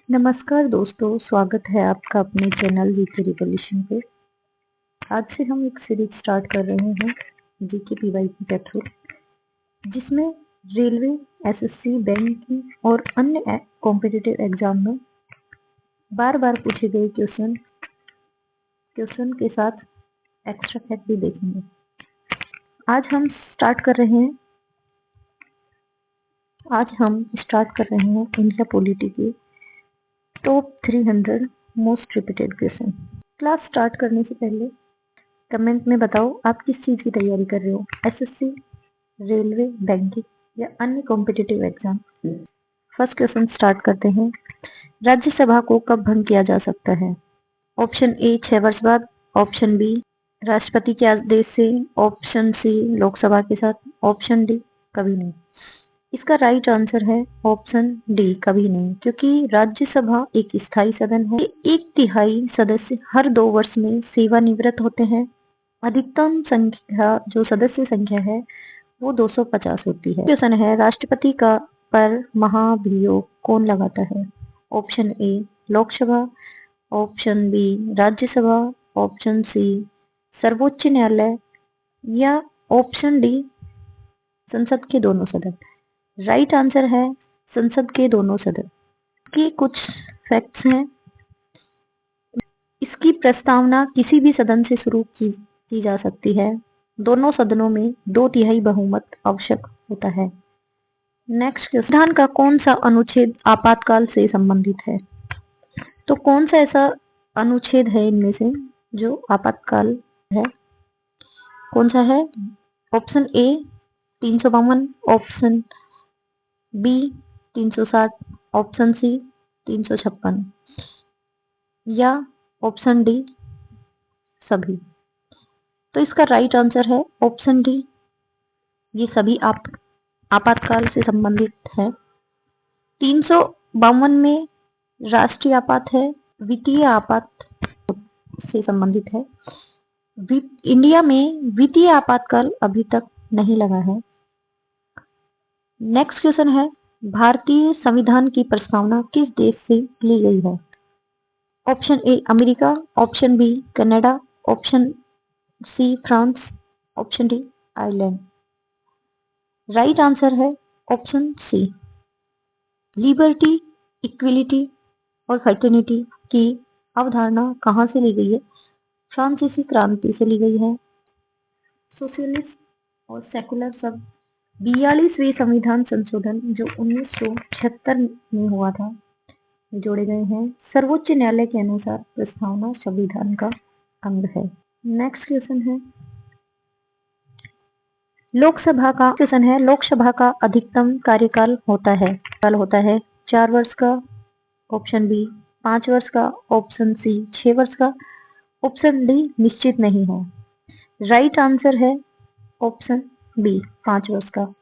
नमस्कार दोस्तों, स्वागत है आपका अपने चैनल जीके रिवॉल्यूशन पे। आज से हम एक सीरीज स्टार्ट कर रहे हैं जीके पीवाईक्यू पेट्रोल, जिसमें रेलवे, एसएससी, बैंकिंग और अन्य कॉम्पिटिटिव एग्जाम में बार बार पूछे गए क्वेश्चन के साथ एक्स्ट्रा फैक्ट भी देखेंगे। आज हम स्टार्ट कर रहे हैं इंडिया पॉलिटी के top 300 most repeated question. Class start करने से पहले कमेंट में बताओ आप किस चीज़ की तैयारी कर रहे हो, एसएससी, रेलवे, बैंकिंग या अन्य competitive exam. First question start करते हैं। राज्यसभा को कब भंग किया जा सकता है? ऑप्शन ए 6 वर्ष बाद, ऑप्शन बी राष्ट्रपति के आदेश से, ऑप्शन सी लोकसभा के साथ, ऑप्शन डी कभी नहीं। इसका राइट आंसर है ऑप्शन डी कभी नहीं, क्योंकि राज्यसभा एक स्थायी सदन है। 1/3 सदस्य हर 2 वर्ष में सेवानिवृत्त होते हैं। अधिकतम संख्या जो सदस्य संख्या है वो 250 होती है। क्वेश्चन है, राष्ट्रपति का पर महाभियोग कौन लगाता है? Option A Lok Sabha, option B Rajya Sabha, option C सर्वोच्च न्यायालय या ऑप्शन डी संसद के दोनों सदन। राइट आंसर है संसद के दोनों सदन। की कुछ फैक्ट्स हैं। इसकी प्रस्तावना किसी भी सदन से शुरू की जा सकती है। दोनों सदनों में 2/3 बहुमत आवश्यक होता है। नेक्स्ट, संविधान का कौन सा अनुच्छेद आपातकाल से संबंधित है? तो कौन सा ऐसा अनुच्छेद है इनमें से जो आपातकाल है? कौन सा है? Option A 352, option B 360, option C 356 या ऑप्शन डी सभी। तो इसका राइट आंसर है ऑप्शन डी, ये सभी आपातकाल से संबंधित है। 352 में राष्ट्रीय आपात है, वित्तीय आपात से संबंधित है। इंडिया में वित्तीय आपातकाल अभी तक नहीं लगा है। नेक्स्ट क्वेश्चन है, भारतीय संविधान की प्रस्तावना किस देश से ली गई है? Option A America, option B Canada, option C France, option D Ireland. Right answer है ऑप्शन सी। लिबर्टी, इक्विलिटी और फर्टर्निटी की अवधारणा कहाँ से ली गई है? फ्रांसीसी क्रांति से ली गई है। सोशलिस्ट और सेकुलर सब 42वें संविधान संशोधन जो 1976 में हुआ था जोड़े गए हैं। सर्वोच्च न्यायालय के अनुसार प्रस्तावना संविधान का अंग है। नेक्स्ट क्वेश्चन है, लोकसभा का अधिकतम कार्यकाल होता है 4 वर्ष का, ऑप्शन बी 5 वर्ष का, ऑप्शन सी 6 वर्ष का, ऑप्शन डी निश्चित नहीं है। राइट आंसर है ऑप्शन बी 5 वर्ष का।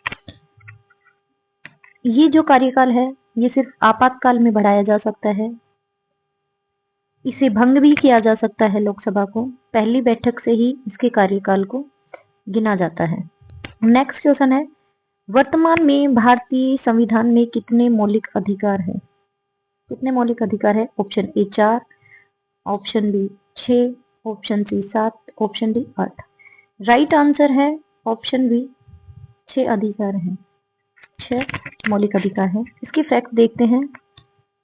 ये जो कार्यकाल है ये सिर्फ आपातकाल में बढ़ाया जा सकता है। इसे भंग भी किया जा सकता है। लोकसभा को पहली बैठक से ही इसके कार्यकाल को गिना जाता है। नेक्स्ट क्वेश्चन है, वर्तमान में भारतीय संविधान में कितने मौलिक अधिकार है? कितने मौलिक अधिकार है? Option A 4, option B 6, option C 7, option D 8। Right answer है ऑप्शन बी 6 अधिकार हैं, 6 मौलिक अधिकार हैं। इसके फैक्ट देखते हैं।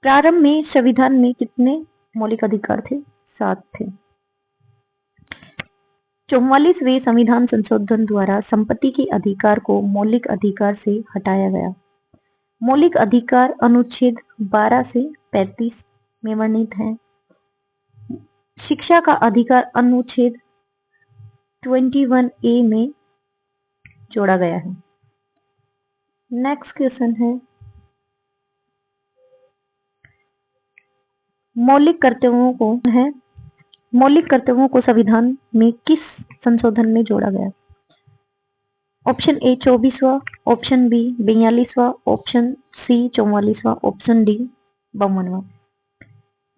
प्रारंभ में संविधान में कितने मौलिक अधिकार थे? 7 थे। 44वें संविधान संशोधन द्वारा संपत्ति के अधिकार को मौलिक अधिकार से हटाया गया। मौलिक अधिकार अनुच्छेद 12 से 35 में वर्णित है। शिक्षा का अधिकार अनुच्छेद 21A में जोड़ा गया है। नेक्स्ट क्वेश्चन है, मौलिक कर्तव्यों को संविधान में किस संशोधन में जोड़ा गया? ऑप्शन ए 24वां, ऑप्शन बी 42वां, ऑप्शन सी 44वां, ऑप्शन डी 52वां।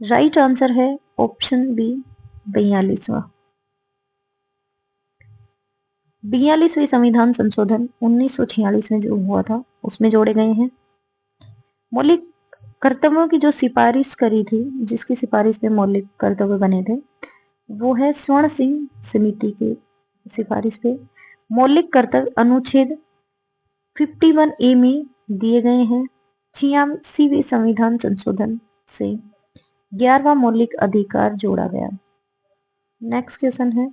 राइट आंसर है ऑप्शन बी 42वां। 42वें संविधान संशोधन 1946 में जो हुआ था उसमें जोड़े गए हैं। मौलिक कर्तव्यों की जो सिफारिश करी थी, जिसकी सिफारिश पे मौलिक कर्तव्य बने थे, वो है स्वर्ण सिंह समिति की सिफारिश पे। मौलिक कर्तव्य अनुच्छेद 51A में दिए गए हैं। 86वें संविधान संशोधन से 11वां मौलिक अधिकार जोड़ा गया। नेक्स्ट क्वेश्चन है,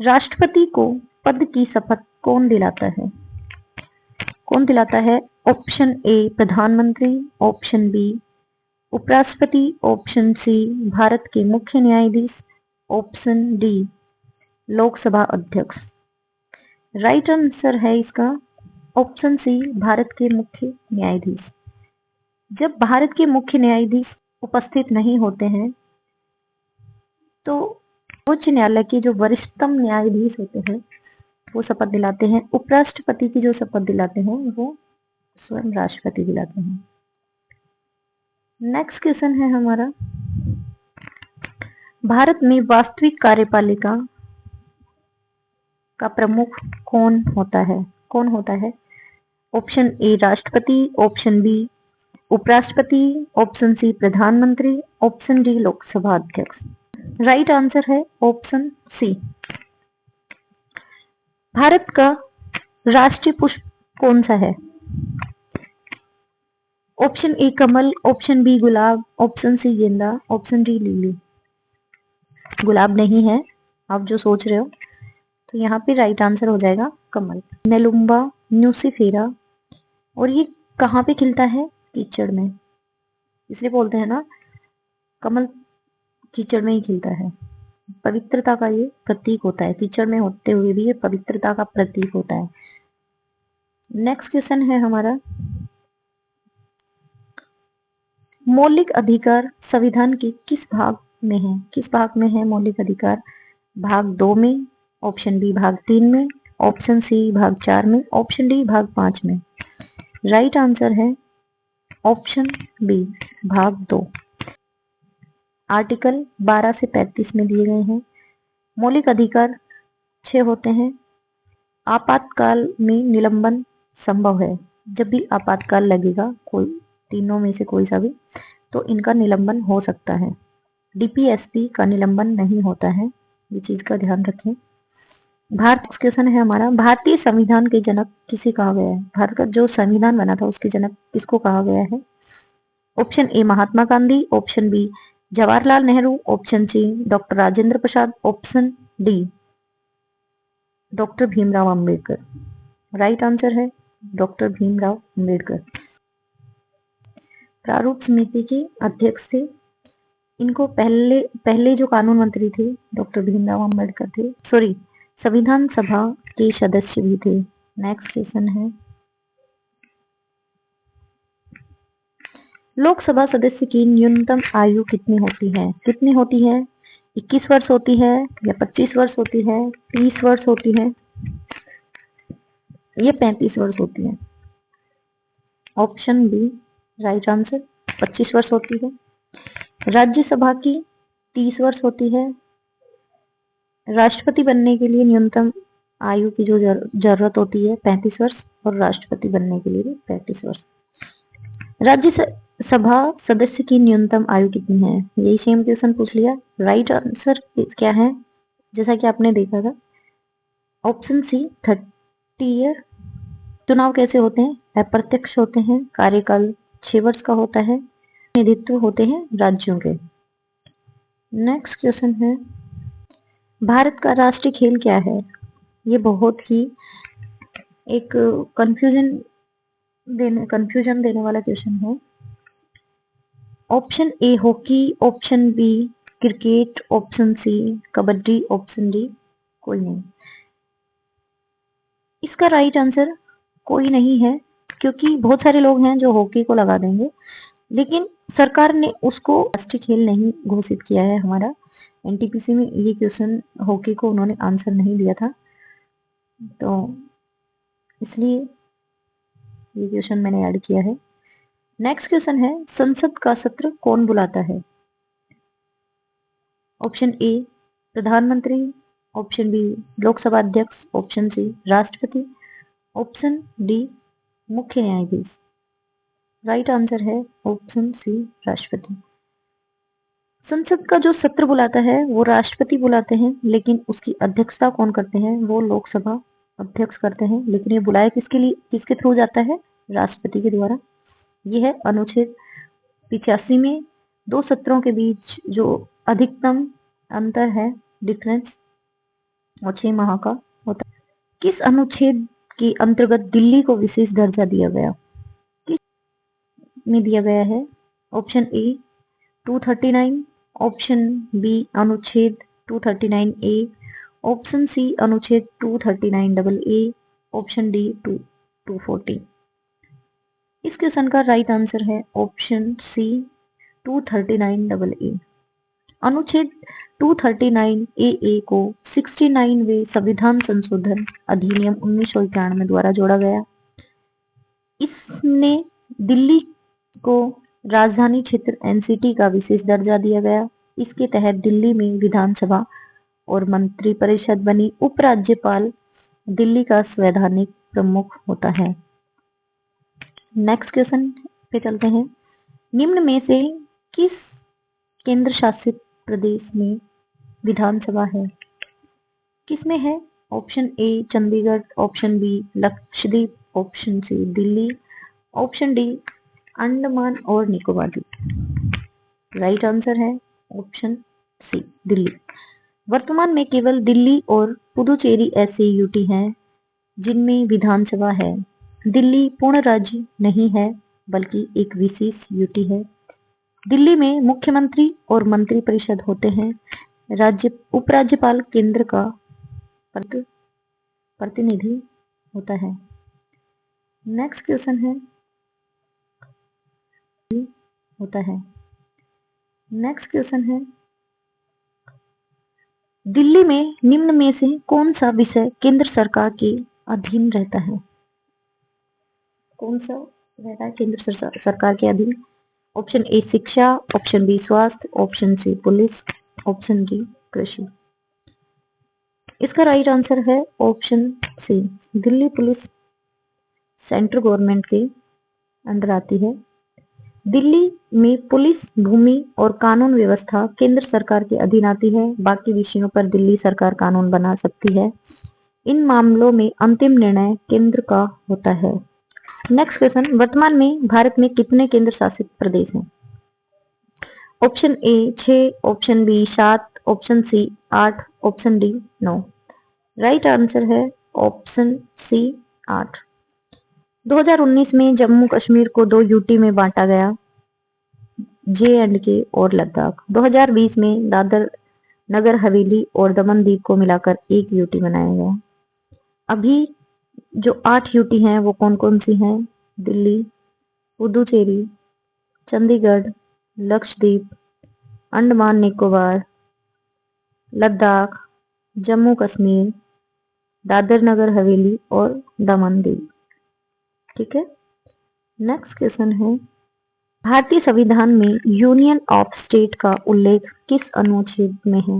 राष्ट्रपति को पद की शपथ कौन दिलाता है? कौन दिलाता है? ऑप्शन ए प्रधानमंत्री, ऑप्शन बी उपराष्ट्रपति, ऑप्शन सी भारत के मुख्य न्यायाधीश, ऑप्शन डी लोकसभा अध्यक्ष। राइट आंसर है इसका ऑप्शन सी भारत के मुख्य न्यायाधीश। जब भारत के मुख्य न्यायाधीश उपस्थित नहीं होते हैं तो उच्च न्यायालय के जो वरिष्ठतम न्यायाधीश होते हैं वो शपथ दिलाते हैं। उपराष्ट्रपति की जो शपथ दिलाते हैं वो स्वयं राष्ट्रपति दिलाते हैं। नेक्स्ट क्वेश्चन है हमारा, भारत में वास्तविक कार्यपालिका का प्रमुख कौन होता है? कौन होता है? ऑप्शन ए राष्ट्रपति, ऑप्शन बी उपराष्ट्रपति, ऑप्शन सी प्रधानमंत्री, ऑप्शन डी लोकसभा अध्यक्ष। राइट आंसर है ऑप्शन सी। भारत का राष्ट्रीय पुष्प कौन सा है? ऑप्शन ए कमल, ऑप्शन बी गुलाब, ऑप्शन सी गेंदा, ऑप्शन डी लिली। गुलाब नहीं है आप जो सोच रहे हो, तो यहाँ पे राइट आंसर हो जाएगा कमल, नेलुम्बा न्यूसिफेरा। और ये कहाँ पे खिलता है? कीचड़ में, इसलिए बोलते हैं ना कमल कीचड़ में ही खिलता है। पवित्रता का ये प्रतीक होता है, कीचड़ में होते हुए भी ये पवित्रता का प्रतीक होता है। नेक्स्ट क्वेश्चन है हमारा, मौलिक अधिकार संविधान के किस भाग में है? किस भाग में है मौलिक अधिकार? भाग 2 में, ऑप्शन बी भाग 3 में, ऑप्शन सी भाग 4 में, ऑप्शन डी भाग 5 में। राइट आंसर है ऑप्शन बी भाग 2। आर्टिकल 12 से 35 में दिए गए हैं। मौलिक अधिकार 6 होते हैं। आपातकाल में निलंबन संभव है। जब भी आपातकाल लगेगा, कोई तीनों में से कोई सा भी, तो इनका निलंबन हो सकता है। डीपीएसपी का निलंबन नहीं होता है, ये चीज का ध्यान रखें। भारत क्वेश्चन है हमारा, भारतीय संविधान के जनक किसे कहा गया है? भारत का जो संविधान बना था उसके जनक किसको कहा गया है? Option A Mahatma Gandhi, option B Jawaharlal Nehru, option C doctor Rajendra Prasad, option D doctor Bhimrao Ambedkar. Right answer है डॉक्टर भीमराव अंबेडकर। प्रारूप समिति के अध्यक्ष थे। इनको पहले जो कानून मंत्री थे डॉक्टर भीमराव अंबेडकर थे। सॉरी, संविधान सभा के सदस्य भी थे। नेक्स्ट क्वेश्चन है, लोकसभा सदस्य की न्यूनतम आयु कितनी होती है? कितनी होती है? 21 वर्ष होती है या 25 वर्ष होती है, 30 वर्ष होती है या 35 वर्ष होती है? ऑप्शन बी राइट आंसर 25 वर्ष होती है। राज्यसभा की 30 वर्ष होती है। राष्ट्रपति बनने के लिए न्यूनतम आयु की जो जरूरत होती है 35 वर्ष, और राष्ट्रपति बनने के लिए भी 35 वर्ष। राज्यसभा सदस्य की न्यूनतम आयु कितनी है? यही सेम क्वेश्चन पूछ लिया। राइट आंसर क्या है? जैसा कि आपने देखा था ऑप्शन सी 30 ईयर। चुनाव कैसे होते हैं? अप्रत्यक्ष होते हैं। कार्यकाल 6 वर्ष का होता है। प्रतिनिधित्व होते हैं राज्यों के। नेक्स्ट क्वेश्चन है, भारत का राष्ट्रीय खेल क्या है? ये बहुत ही एक कंफ्यूजन देने वाला क्वेश्चन है। Option A hockey, option B cricket, option C kabaddi, option D कोई नहीं। इसका राइट आंसर कोई नहीं है, क्योंकि बहुत सारे लोग हैं जो हॉकी को लगा देंगे, लेकिन सरकार ने उसको राष्ट्रीय खेल नहीं घोषित किया है। हमारा एनटीपीसी में ये क्वेश्चन हॉकी को उन्होंने आंसर नहीं दिया था, तो इसलिए ये क्वेश्चन मैंने ऐड किया है। नेक्स्ट क्वेश्चन है, संसद का सत्र कौन बुलाता है? ऑप्शन ए प्रधानमंत्री, ऑप्शन बी लोकसभा अध्यक्ष, ऑप्शन सी राष्ट्रपति, ऑप्शन डी मुख्य न्यायाधीश। राइट आंसर है ऑप्शन सी, राष्ट्रपति। संसद का जो सत्र बुलाता है वो राष्ट्रपति बुलाते हैं, लेकिन उसकी अध्यक्षता कौन करते हैं? वो लोकसभा अध्यक्ष करते हैं, लेकिन ये बुलाया किसके लिए, किसके थ्रू जाता है? राष्ट्रपति के द्वारा। यह है अनुच्छेद 85 में दो सत्रों के बीच जो अधिकतम अंतर है, डिफरेंस, वो 6 माह का होता है। किस अनुच्छेद के अंतर्गत दिल्ली को विशेष दर्जा दिया गया? किस में दिया गया है? ऑप्शन ए 239, ऑप्शन बी अनुच्छेद 239 ए, ऑप्शन सी अनुच्छेद 239 ए, ऑप्शन डी 240। इस क्वेश्चन का राइट आंसर है ऑप्शन सी 239 ए। अनुच्छेद 239 ए को 69वें संविधान संशोधन अधिनियम 1991 द्वारा जोड़ा गया। इसने दिल्ली को राजधानी क्षेत्र एनसीटी का विशेष दर्जा दिया गया। इसके तहत दिल्ली में विधानसभा और मंत्रिपरिषद बनी। उपराज्यपाल दिल्ली का संवैधानिक प्रमुख होता है। नेक्स्ट क्वेश्चन पे चलते हैं। निम्न में से किस केंद्र शासित प्रदेश में विधानसभा है? किसमें है? Option A Chandigarh, option B Lakshadweep, option C Delhi, option D Andaman और निकोबार द्वीप। राइट आंसर है ऑप्शन सी, दिल्ली। वर्तमान में केवल दिल्ली और पुदुचेरी ऐसे यूटी हैं जिनमें विधानसभा है। दिल्ली पूर्ण राज्य नहीं है, बल्कि एक विशेष यूटी है। दिल्ली में मुख्यमंत्री और मंत्रिपरिषद होते हैं। उपराज्यपाल केंद्र का प्रतिनिधि होता है। नेक्स्ट क्वेश्चन है होता है नेक्स्ट क्वेश्चन है दिल्ली में निम्न में से कौन सा विषय केंद्र सरकार के अधीन रहता है? कौन सा रहता है केंद्र सरकार के अधीन? ऑप्शन ए शिक्षा, ऑप्शन बी स्वास्थ्य, option C police, option D कृषि। इसका राइट आंसर है option C, Delhi police central government के अंडर आती है। दिल्ली में पुलिस, भूमि और कानून व्यवस्था केंद्र सरकार के अधीन आती है। बाकी विषयों पर दिल्ली सरकार कानून बना सकती है। इन मामलों में अंतिम निर्णय केंद्र का होता है। नेक्स्ट क्वेश्चन, वर्तमान में भारत में कितने केंद्र शासित प्रदेश हैं? Option A 6, option B 7, option C 8, option D 9। Right answer है ऑप्शन सी 8। 2019 में जम्मू कश्मीर को 2 यूटी में बांटा गया, जे&के और लद्दाख। 2020 में दादर नगर हवेली और दमन दीव को मिलाकर 1 यूटी बनाया गया। अभी जो 8 यूटी हैं वो कौन कौन सी हैं? दिल्ली, पुदुचेरी, चंडीगढ़, लक्षद्वीप, अंडमान निकोबार, लद्दाख, जम्मू कश्मीर, दादर नगर हवेली और दमन दीव। ठीक है। नेक्स्ट क्वेश्चन है, भारतीय संविधान में यूनियन ऑफ स्टेट का उल्लेख किस अनुच्छेद में है?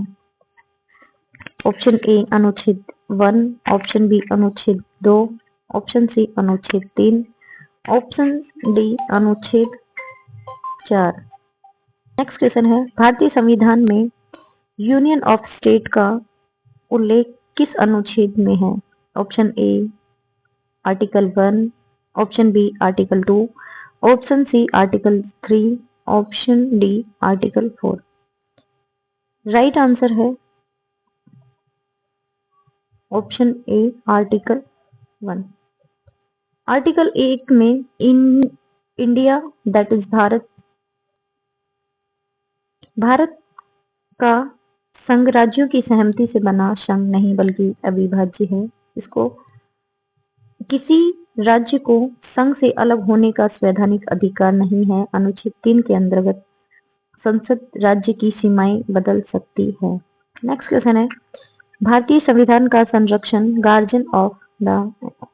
ऑप्शन ए अनुच्छेद 1, ऑप्शन बी अनुच्छेद 2, ऑप्शन सी अनुच्छेद 3, ऑप्शन डी अनुच्छेद 4। नेक्स्ट क्वेश्चन है, भारतीय संविधान में यूनियन ऑफ स्टेट का उल्लेख किस अनुच्छेद में है? Option A article 1, option B article 2, option C article 3, option D article 4। Right answer है ऑप्शन ए आर्टिकल 1। आर्टिकल 1 में इंडिया दैट इज भारत का संघ राज्यों की सहमति से बना संघ नहीं बल्कि अविभाज्य है। इसको किसी राज्य को संघ से अलग होने का संवैधानिक अधिकार नहीं है। अनुच्छेद 3 के अंतर्गत संसद राज्य की सीमाएं बदल सकती है। नेक्स्ट क्वेश्चन है, भारतीय संविधान का संरक्षण गार्जियन ऑफ द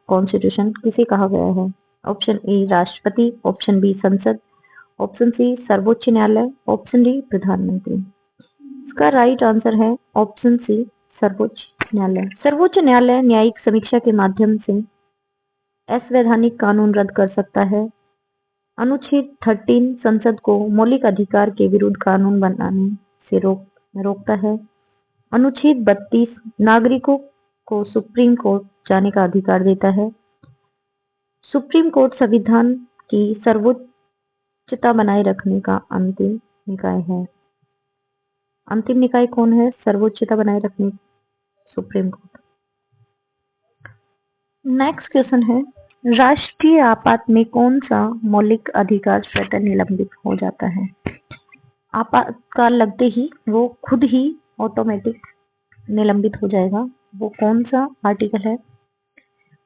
कॉन्स्टिट्यूशन किसे कहा गया है? ऑप्शन ए राष्ट्रपति, ऑप्शन बी संसद, ऑप्शन सी सर्वोच्च न्यायालय, ऑप्शन डी प्रधानमंत्री। इसका राइट आंसर है ऑप्शन सी सर्वोच्च न्यायालय। सर्वोच्च न्यायालय न्यायिक समीक्षा के माध्यम से असंवैधानिक कानून रद्द कर सकता है। अनुच्छेद 13 संसद को मौलिक अधिकार के विरुद्ध कानून बनाने से रोकता है। अनुच्छेद 32 नागरिकों को सुप्रीम कोर्ट जाने का अधिकार देता है। सुप्रीम कोर्ट संविधान की सर्वोच्चता बनाए रखने का अंतिम निकाय है। अंतिम निकाय कौन है सर्वोच्चता बनाए रखने? Supreme court. नेक्स्ट क्वेश्चन है, राष्ट्रीय आपात में कौन सा मौलिक अधिकार स्वतः निलंबित हो जाता है? आपातकाल लगते ही वो खुद ही ऑटोमेटिक निलंबित हो जाएगा। वो कौन सा आर्टिकल है?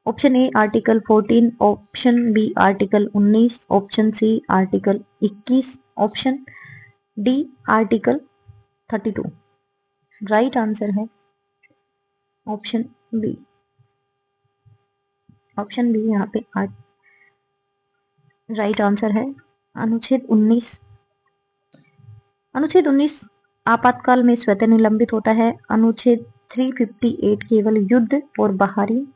Option A article 14, option B article 19, option C article 21, option D article 32। Right answer है ऑप्शन बी। ऑप्शन बी यहाँ पे राइट आंसर है। अनुच्छेद 19 आपातकाल में स्वतः निलंबित होता है। अनुच्छेद 358 केवल युद्ध और बाहरी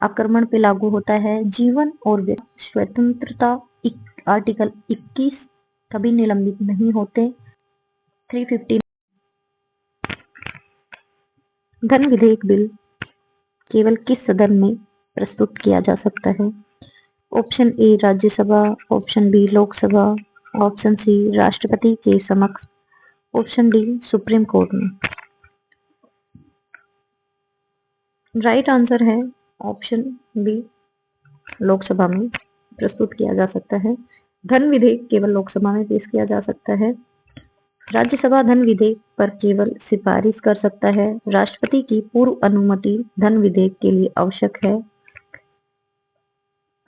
आक्रमण पे लागू होता है। जीवन और स्वतंत्रता आर्टिकल 21 कभी निलंबित नहीं होते। 350 धन विधेयक बिल केवल किस सदन में प्रस्तुत किया जा सकता है? Option A Rajya Sabha, option B Lok Sabha, option C राष्ट्रपति के समक्ष, ऑप्शन डी सुप्रीम कोर्ट में। राइट आंसर है ऑप्शन बी लोकसभा में प्रस्तुत किया जा सकता है। धन विधेयक केवल लोकसभा में पेश किया जा सकता है। राज्यसभा धन विधेयक पर केवल सिफारिश कर सकता है। राष्ट्रपति की पूर्व अनुमति धन विधेयक के लिए आवश्यक है।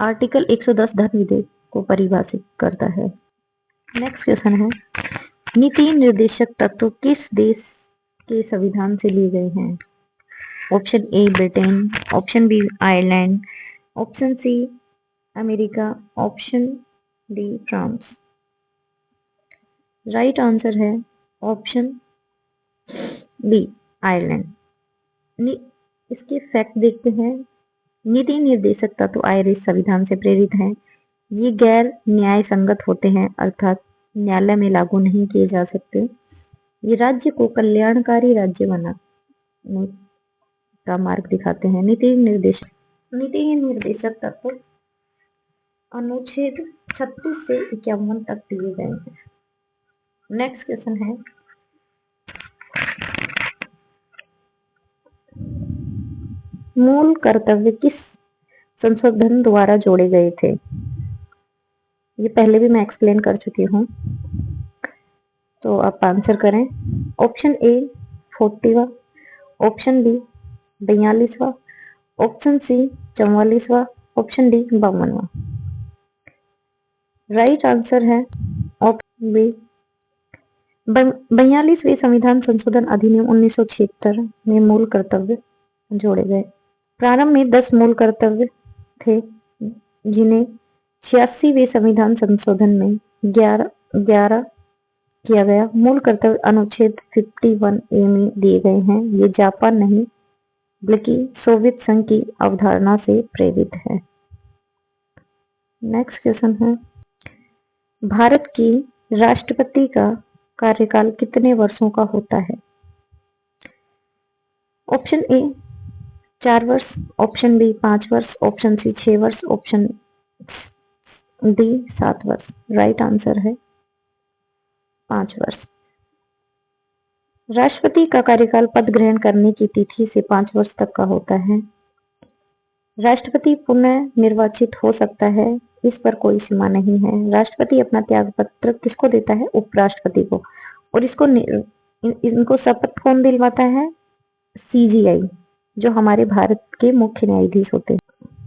आर्टिकल 110 धन विधेयक को परिभाषित करता है। नेक्स्ट क्वेश्चन है, नीति निर्देशक तत्व किस देश के संविधान से लिए गए हैं? Option A Britain, option B Ireland, option C America, option D France. Right answer है ऑप्शन बी आयरलैंड। इसके फैक्ट देखते हैं। नीति निर्देशक तत्व आयरिश संविधान से प्रेरित हैं। ये गैर न्याय संगत होते हैं, अर्थात न्यायालय में लागू नहीं किए जा सकते। ये राज्य को कल्याणकारी राज्य बनाने का मार्ग दिखाते हैं। नीति निर्देशक तत्व अनुच्छेद 36 से 51 तक दिए गए हैं। नेक्स्ट क्वेश्चन है, मूल कर्तव्य किस संशोधन द्वारा जोड़े गए थे? ये पहले भी मैं एक्सप्लेन कर चुकी हूँ, तो आप आंसर करें। ऑप्शन ए 40वां, ऑप्शन बी 42वां, ऑप्शन सी 44वां, ऑप्शन डी 52वां। राइट आंसर है ऑप्शन बी 42वें संविधान संशोधन अधिनियम 1976 में मूल कर्तव्य जोड़े गए। प्रारंभ में 10 मूल कर्तव्य थे, जिन्हें 86वें संविधान संशोधन में 11 किया गया। मूल कर्तव्य अनुच्छेद 51A में दिए गए हैं। ये जापान नहीं बल्कि सोवियत संघ की अवधारणा से प्रेरित है। नेक्स्ट क्वेश्चन है, भारत की राष्ट्रपति का कार्यकाल कितने वर्षों का होता है? ऑप्शन ए 4 वर्ष, ऑप्शन बी 5 वर्ष, ऑप्शन सी 6 वर्ष, ऑप्शन डी 7 वर्ष। राइट आंसर है 5 वर्ष। राष्ट्रपति का कार्यकाल पद ग्रहण करने की तिथि से 5 वर्ष तक का होता है। राष्ट्रपति पुनः निर्वाचित हो सकता है, इस पर कोई सीमा नहीं है। राष्ट्रपति अपना त्याग पत्र किसको देता है? उपराष्ट्रपति को। और इनको शपथ कौन दिलवाता है? CGI, जो हमारे भारत के मुख्य न्यायाधीश होते हैं।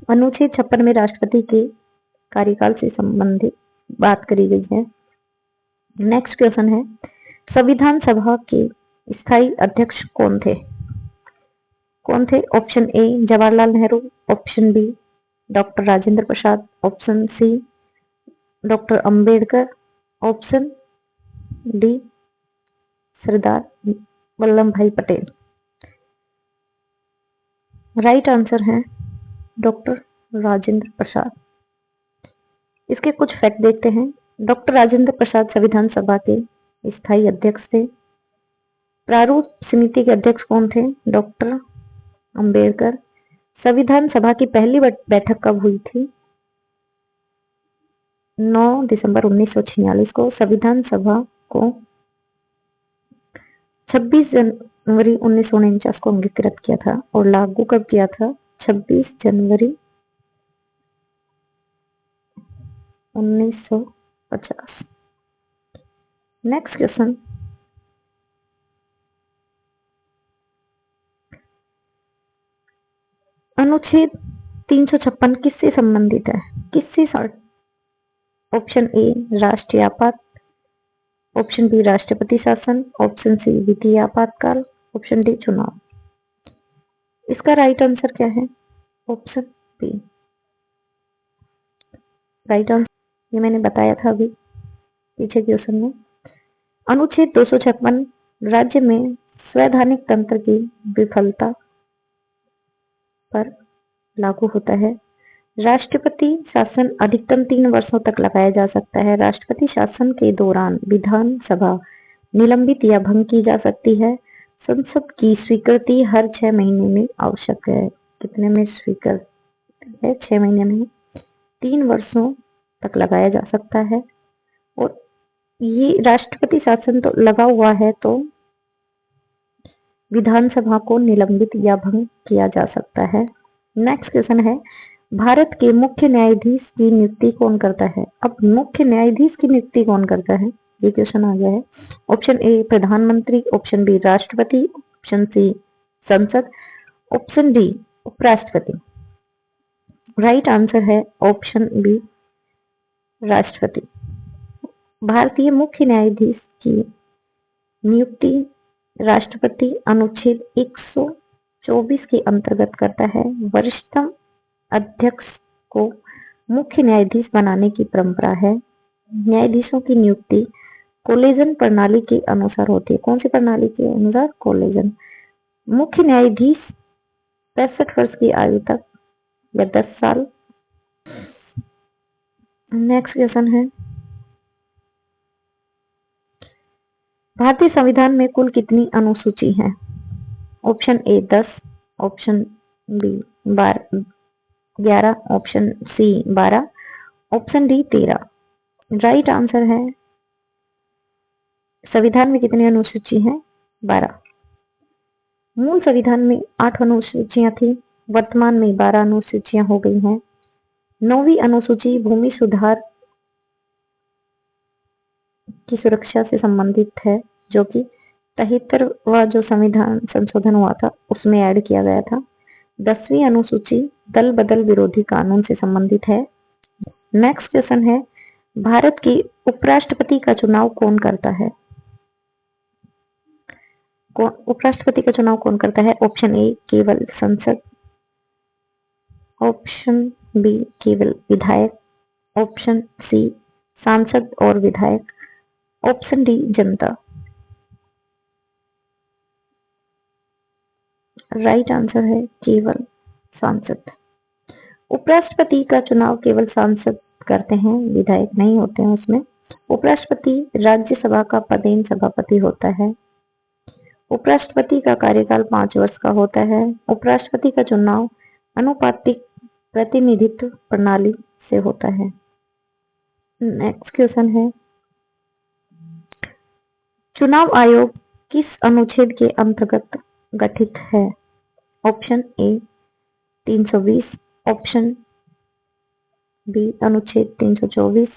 अनुच्छेद 56 में राष्ट्रपति के कार्यकाल से संबंधित बात करी गई है। नेक्स्ट क्वेश्चन है, संविधान सभा के स्थायी अध्यक्ष कौन थे? Option A Jawaharlal Nehru, option B doctor Rajendra Prasad, option C doctor Ambedkar, option D Sardar Vallabhbhai Patel. Right answer है डॉक्टर राजेंद्र प्रसाद। इसके कुछ फैक्ट देखते हैं। डॉक्टर राजेंद्र प्रसाद संविधान सभा के स्थायी अध्यक्ष थे। प्रारूप समिति के अध्यक्ष कौन थे? डॉक्टर अंबेडकर। संविधान सभा की पहली बैठक कब हुई थी? 9 दिसंबर 1946 को। संविधान सभा को 26 जनवरी 1949 को अंगीकृत किया था और लागू कब किया था? 26 जनवरी 1950। नेक्स्ट क्वेश्चन, अनुच्छेद 356 किससे संबंधित है? किससे? ऑप्शन ए राष्ट्रीय आपात, ऑप्शन बी राष्ट्रपति शासन, ऑप्शन सी वित्तीय आपातकाल, ऑप्शन डी चुनाव। इसका राइट आंसर क्या है? Option B right answer. ये मैंने बताया था अभी पीछे क्वेश्चन में। अनुच्छेद 256 राज्य में संवैधानिक तंत्र की विफलता पर लागू होता है। राष्ट्रपति शासन अधिकतम 3 वर्षों तक लगाया जा सकता है। राष्ट्रपति शासन के दौरान विधानसभा निलंबित या भंग की जा सकती है। संसद की स्वीकृति हर 6 महीने में आवश्यक है। कितने में स्वीकृति है? 6 महीने में। 3 वर्षों तक लगाया जा सकता है और ये राष्ट्रपति शासन तो लगा हुआ है तो विधानसभा को निलंबित या भंग किया जा सकता है। नेक्स्ट क्वेश्चन है, भारत के मुख्य न्यायाधीश की नियुक्ति कौन करता है? अब मुख्य न्यायाधीश की नियुक्ति कौन करता है? ये क्वेश्चन आ गया है। ऑप्शन ए प्रधानमंत्री, ऑप्शन बी राष्ट्रपति, ऑप्शन सी संसद, ऑप्शन डी उपराष्ट्रपति। राइट आंसर है ऑप्शन बी राष्ट्रपति। भारतीय मुख्य न्यायाधीश की नियुक्ति राष्ट्रपति अनुच्छेद 124 के अंतर्गत करता है। वरिष्ठतम अध्यक्ष को मुख्य न्यायाधीश बनाने की परंपरा है। न्यायाधीशों की नियुक्ति कोलेजन प्रणाली के अनुसार होती है। कौन सी प्रणाली के अनुसार? कोलेजन। मुख्य न्यायाधीश 65 वर्ष की आयु तक या 10 साल। नेक्स्ट क्वेश्चन है, भारतीय संविधान में कुल कितनी अनुसूची है? Option A 10, option B 11, option C 12, option D 13। Right answer है संविधान में कितनी अनुसूची है? 12। मूल संविधान में 8 अनुसूचियां थी, वर्तमान में 12 अनुसूचियां हो गई हैं। 9वीं अनुसूची भूमि सुधार की सुरक्षा से संबंधित है, जो कि 73वां जो संविधान संशोधन हुआ था उसमें ऐड किया गया था। 10वीं अनुसूची दल बदल विरोधी कानून से संबंधित है। नेक्स्ट क्वेश्चन है, भारत के उपराष्ट्रपति का चुनाव कौन करता है? उपराष्ट्रपति का चुनाव कौन करता है? ऑप्शन ए केवल संसद, ऑप्शन बी केवल विधायक, ऑप्शन सी सांसद और विधायक, ऑप्शन डी जनता। राइट आंसर है केवल सांसद। उपराष्ट्रपति का चुनाव केवल सांसद करते हैं, विधायक नहीं होते हैं उसमें। उपराष्ट्रपति राज्यसभा का पदेन सभापति होता है। उपराष्ट्रपति का कार्यकाल 5 वर्ष का होता है। उपराष्ट्रपति का चुनाव अनुपातिक प्रतिनिधित्व प्रणाली से होता है। नेक्स्ट क्वेश्चन है, चुनाव आयोग किस अनुच्छेद के अंतर्गत गठित है? ऑप्शन ए 320, ऑप्शन बी अनुच्छेद 324,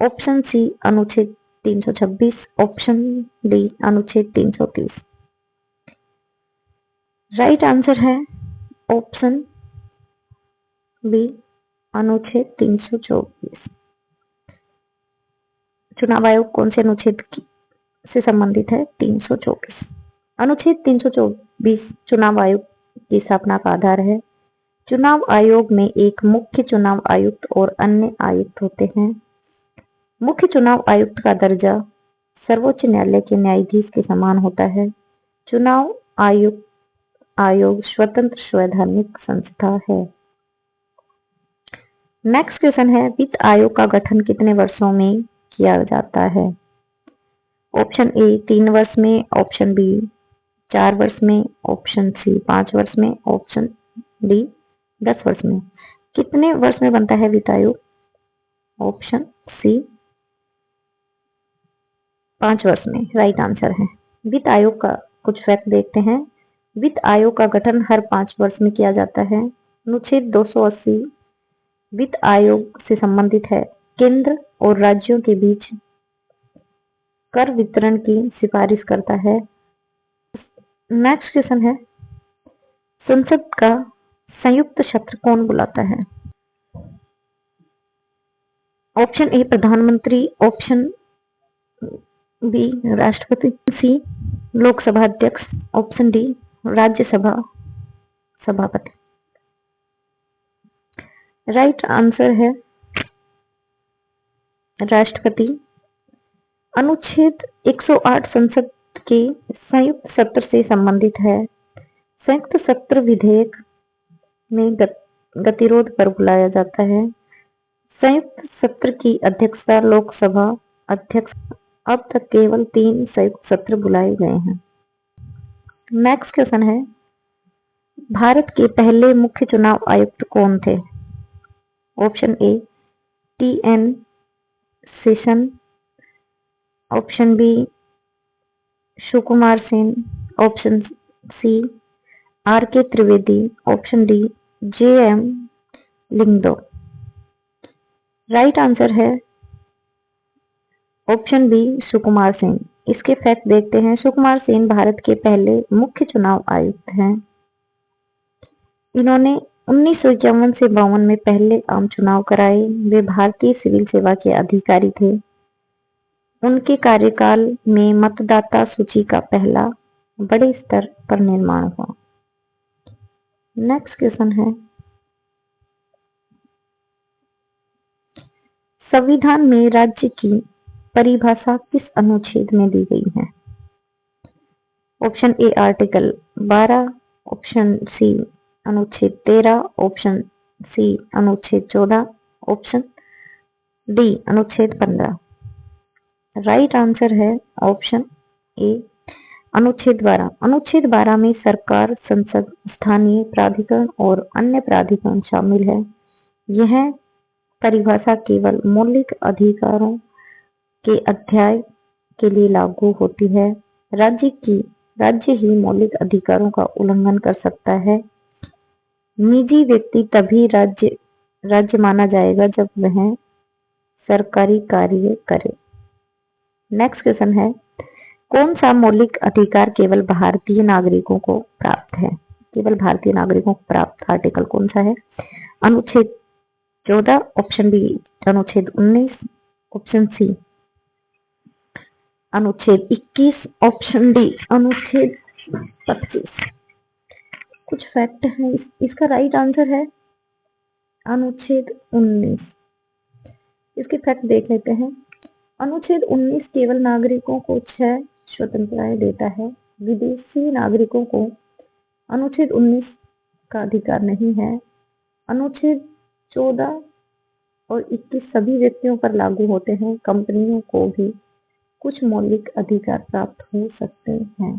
ऑप्शन सी अनुच्छेद 326, ऑप्शन डी अनुच्छेद 330। राइट आंसर है ऑप्शन बी अनुच्छेद 324। चुनाव आयोग कौन से अनुच्छेद से संबंधित है? 324। अनुच्छेद 324 चुनाव आयोग की स्थापना का आधार है। चुनाव आयोग में एक मुख्य चुनाव आयुक्त और अन्य आयुक्त होते हैं। मुख्य चुनाव आयुक्त का दर्जा सर्वोच्च न्यायालय के न्यायाधीश के समान होता है। चुनाव आयोग स्वतंत्र संवैधानिक संस्था है। नेक्स्ट क्वेश्चन है, वित्त आयोग का गठन कितने वर्षों में किया जाता है? ऑप्शन ए 3 वर्ष में, ऑप्शन बी 4 वर्ष में, ऑप्शन सी 5 वर्ष में, ऑप्शन डी 10 वर्ष में। कितने वर्ष में बनता है वित्त आयोग? ऑप्शन सी 5 वर्ष में राइट आंसर है। वित्त आयोग का कुछ फैक्ट देखते हैं। वित्त आयोग का गठन हर 5 वर्ष में किया जाता है। अनुच्छेद 280 वित्त आयोग से संबंधित है। केंद्र और राज्यों के बीच कर वितरण की सिफारिश करता है। नेक्स्ट क्वेश्चन है, संसद का संयुक्त सत्र कौन बुलाता है? ऑप्शन ए प्रधानमंत्री, ऑप्शन बी राष्ट्रपति, सी लोकसभा अध्यक्ष, ऑप्शन डी राज्यसभा सभापति। राइट आंसर है राष्ट्रपति। अनुच्छेद 108 संसद के संयुक्त सत्र से संबंधित है। संयुक्त सत्र विधेयक में गतिरोध पर बुलाया जाता है। संयुक्त सत्र की अध्यक्षता लोकसभा अध्यक्ष। अब तक केवल 3 संयुक्त सत्र बुलाए गए हैं। नेक्स्ट क्वेश्चन है, भारत के पहले मुख्य चुनाव आयुक्त कौन थे? Option A T N. Seshan, option B Sukumar Sen, option C R K. Trivedi, option D J M. Lyngdoh. Right answer है ऑप्शन बी सुकुमार सेन। इसके फैक्ट देखते हैं। सुकुमार सेन भारत के पहले मुख्य चुनाव आयुक्त हैं। इन्होंने 1951 से 52 में पहले आम चुनाव कराए। वे भारतीय सिविल सेवा के अधिकारी थे। उनके कार्यकाल में मतदाता सूची का पहला बड़े स्तर पर निर्माण हुआ। नेक्स्ट क्वेश्चन है, संविधान में राज्य की परिभाषा किस अनुच्छेद में दी गई है? Option A article 12, option C अनुच्छेद 13, ऑप्शन सी अनुच्छेद 14, ऑप्शन डी अनुच्छेद 15। राइट आंसर है ऑप्शन ए अनुच्छेद 12। अनुच्छेद 12 में सरकार, संसद, स्थानीय प्राधिकरण और अन्य प्राधिकरण शामिल है। यह परिभाषा केवल मौलिक अधिकारों के अध्याय के लिए लागू होती है। राज्य ही मौलिक अधिकारों का उल्लंघन कर सकता है। निजी व्यक्ति तभी राज्य माना जाएगा जब वह सरकारी कार्य करे। नेक्स्ट क्वेश्चन है, कौन सा मौलिक अधिकार केवल भारतीय नागरिकों को प्राप्त है? केवल भारतीय नागरिकों को प्राप्त आर्टिकल कौन सा है? अनुच्छेद 14, ऑप्शन बी अनुच्छेद 19, ऑप्शन सी अनुच्छेद 21, ऑप्शन डी अनुच्छेद 25। कुछ फैक्ट है, इसका राइट आंसर है अनुच्छेद 19। इसके फैक्ट देख लेते हैं। अनुच्छेद 19 केवल नागरिकों को 6 स्वतंत्रताएं देता है। विदेशी नागरिकों को अनुच्छेद 19 का अधिकार नहीं है। अनुच्छेद 14 और 21 सभी व्यक्तियों पर लागू होते हैं। कंपनियों को भी कुछ मौलिक अधिकार प्राप्त हो सकते हैं।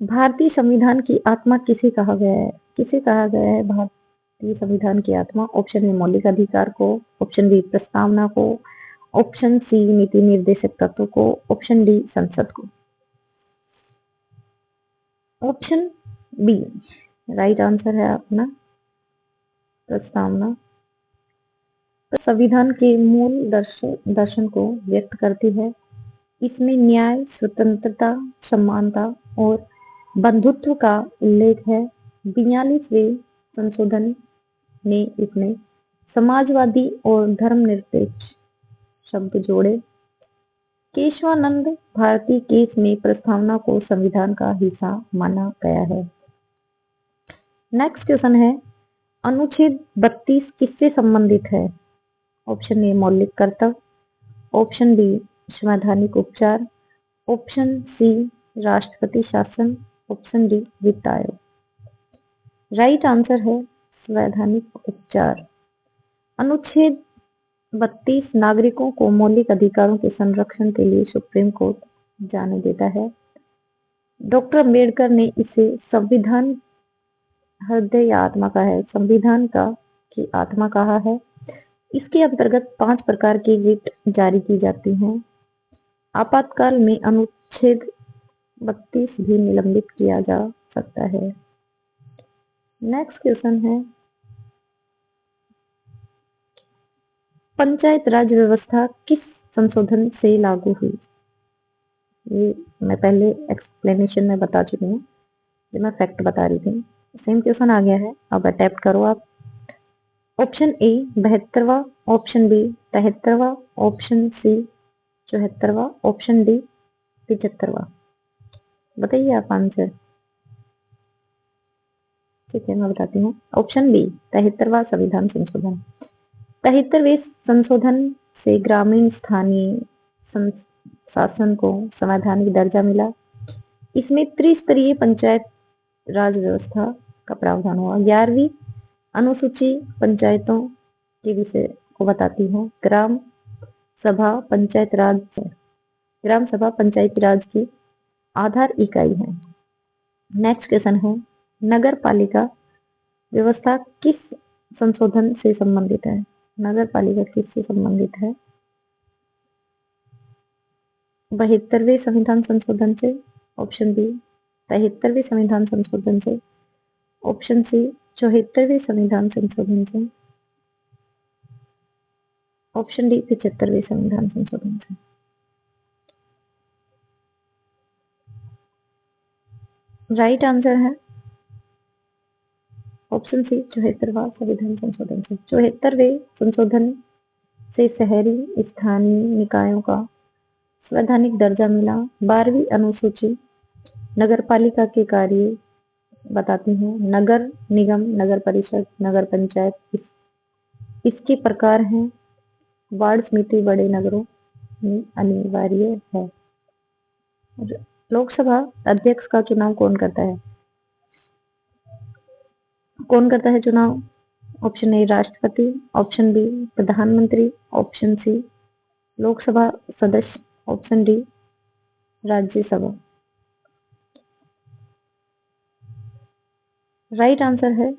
भारतीय संविधान की आत्मा किसे कहा गया है? किसे कहा गया है भारतीय संविधान की आत्मा? ऑप्शन ए मौलिक अधिकार को, ऑप्शन बी प्रस्तावना को, ऑप्शन सी नीति निर्देशक तत्व को, ऑप्शन डी संसद को। ऑप्शन बी राइट आंसर है अपना प्रस्तावना। संविधान के मूल दर्शन को व्यक्त करती है। इसमें न्याय, स्वतंत्रता, समानता और बंधुत्व का उल्लेख है। 42वें संशोधन ने इसमें समाजवादी और धर्मनिरपेक्ष शब्द जोड़े। केशवानंद भारती केस में प्रस्तावना को संविधान का हिस्सा माना गया है। नेक्स्ट क्वेश्चन है, अनुच्छेद 32 किससे संबंधित है? ऑप्शन ए मौलिक कर्तव्य, ऑप्शन बी संवैधानिक उपचार, ऑप्शन सी राष्ट्रपति शासन, ऑप्शन डी वित्त आयोग। राइट आंसर है संवैधानिक उपचार। अनुच्छेद 32 नागरिकों को मौलिक अधिकारों के संरक्षण के लिए सुप्रीम कोर्ट जाने देता है। डॉक्टर अम्बेडकर ने इसे संविधान हृदय या आत्मा का है, संविधान का की आत्मा कहा है। इसके अंतर्गत 5 प्रकार की रिट जारी की जाती हैं। आपातकाल में अनुच्छेद 32 भी निलंबित किया जा सकता है। नेक्स्ट क्वेश्चन है, पंचायत राज व्यवस्था किस संशोधन से लागू हुई? ये मैं पहले एक्सप्लेनेशन में बता चुकी हूँ, जब मैं फैक्ट बता रही थी। सेम क्वेश्चन आ गया है, अब अटेम्प्ट करो आप। ऑप्शन ए 72वां, ऑप्शन बी 73वां, ऑप्शन सी 74वां, ऑप्शन डी 75वां। बताइए आप आंसर। ठीक है, मैं बताती हूँ। ऑप्शन बी 73वां संविधान संशोधन। 73वें संशोधन से ग्रामीण स्थानीय शासन को संवैधानिक दर्जा मिला। इसमें त्रिस्तरीय पंचायत राज व्यवस्था का प्रावधान हुआ। 11वीं अनुसूची पंचायतों के विषय को बताती है। ग्राम सभा पंचायती राज की आधार इकाई है। नेक्स्ट क्वेश्चन है, नगर पालिका व्यवस्था किस संशोधन से संबंधित है? नगर पालिका किससे संबंधित है? 72वें संविधान संशोधन से, ऑप्शन बी 73वें संविधान संशोधन से, ऑप्शन सी 74वें संविधान संशोधन से, ऑप्शन डी 75वें संविधान संशोधन से। राइट आंसर है ऑप्शन सी 74वां संविधान संशोधन से। 74वें संशोधन से शहरी स्थानीय निकायों का संवैधानिक दर्जा मिला। 12वीं अनुसूची नगरपालिका के कार्य बताती है। नगर निगम, नगर परिषद, नगर पंचायत इसके प्रकार हैं। वार्ड समिति बड़े नगरों में अनिवार्य है। लोकसभा अध्यक्ष का चुनाव कौन करता है? कौन करता है चुनाव? ऑप्शन ए राष्ट्रपति, ऑप्शन बी प्रधानमंत्री, ऑप्शन सी लोकसभा सदस्य, option D Rajya Sabha. Right answer है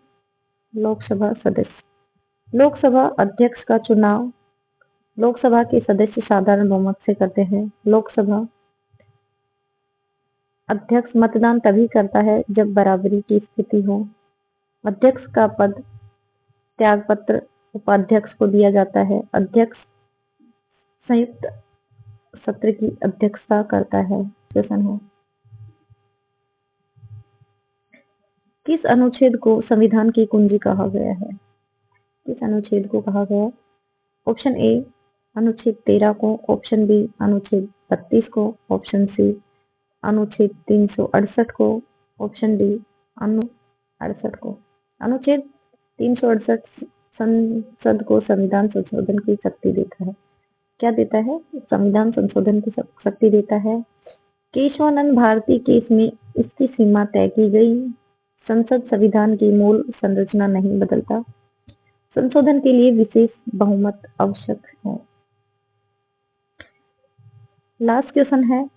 लोकसभा सदस्य। लोकसभा अध्यक्ष का चुनाव लोकसभा के सदस्य साधारण बहुमत से करते हैं। लोकसभा अध्यक्ष मतदान तभी करता है जब बराबरी की स्थिति हो। अध्यक्ष का पद त्यागपत्र उपाध्यक्ष को दिया जाता है। अध्यक्ष संयुक्त सत्र की अध्यक्षता करता है। क्वेश्चन है, किस अनुच्छेद को संविधान की कुंजी कहा गया है? किस अनुच्छेद को कहा गया? ऑप्शन ए अनुच्छेद 13 को, ऑप्शन बी अनुच्छेद 32 को, ऑप्शन सी अनुच्छेद 368 को, ऑप्शन डी अनु 68 को। अनुच्छेद 368 संसद को संविधान संशोधन की शक्ति देता है। क्या देता है? संविधान संशोधन की शक्ति देता है। केशवानंद भारती केस में इसकी सीमा तय की गई। संसद संविधान की मूल संरचना नहीं बदलता। संशोधन के लिए विशेष बहुमत आवश्यक है। लास्ट क्वेश्चन है,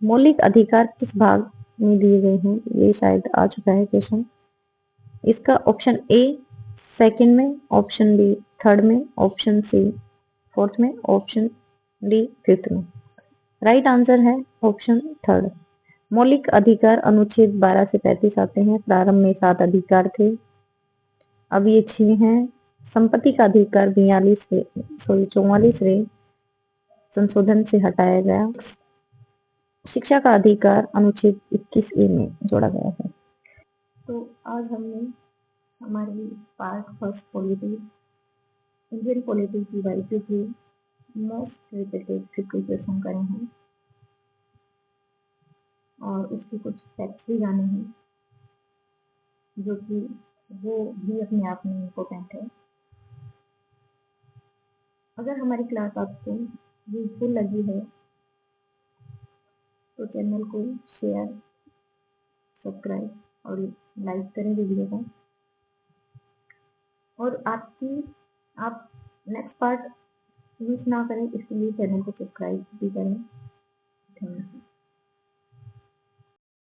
मौलिक अधिकार किस भाग में दिए गए हैं? ये शायद आ चुका है क्वेश्चन। इसका ऑप्शन ए सेकंड में, ऑप्शन बी थर्ड में, ऑप्शन सी फोर्थ में, ऑप्शन डी फिफ्थ में। राइट आंसर है ऑप्शन थर्ड। मौलिक अधिकार अनुच्छेद 12 से 35 आते हैं। प्रारंभ में 7 अधिकार थे, अब ये 6 हैं। संपत्ति का अधिकार 44वें संशोधन से हटाया गया। शिक्षा का अधिकार अनुच्छेद 21A में जोड़ा गया है। तो आज हमने हमारी part first polity Indian polity की वाइटी की मोस्ट रिपीटेड 50 क्वेश्चन करे हैं और उसके कुछ फैक्ट्स भी जाने हैं, जो कि वो भी अपने आप में इम्पोर्टेंट है। अगर हमारी क्लास आपको यूजफुल लगी है तो चैनल को शेयर, सब्सक्राइब और लाइक करें वीडियो को। और आप नेक्स्ट पार्ट मिस ना करें इसके लिए चैनल को सब्सक्राइब भी करें। धन्यवाद।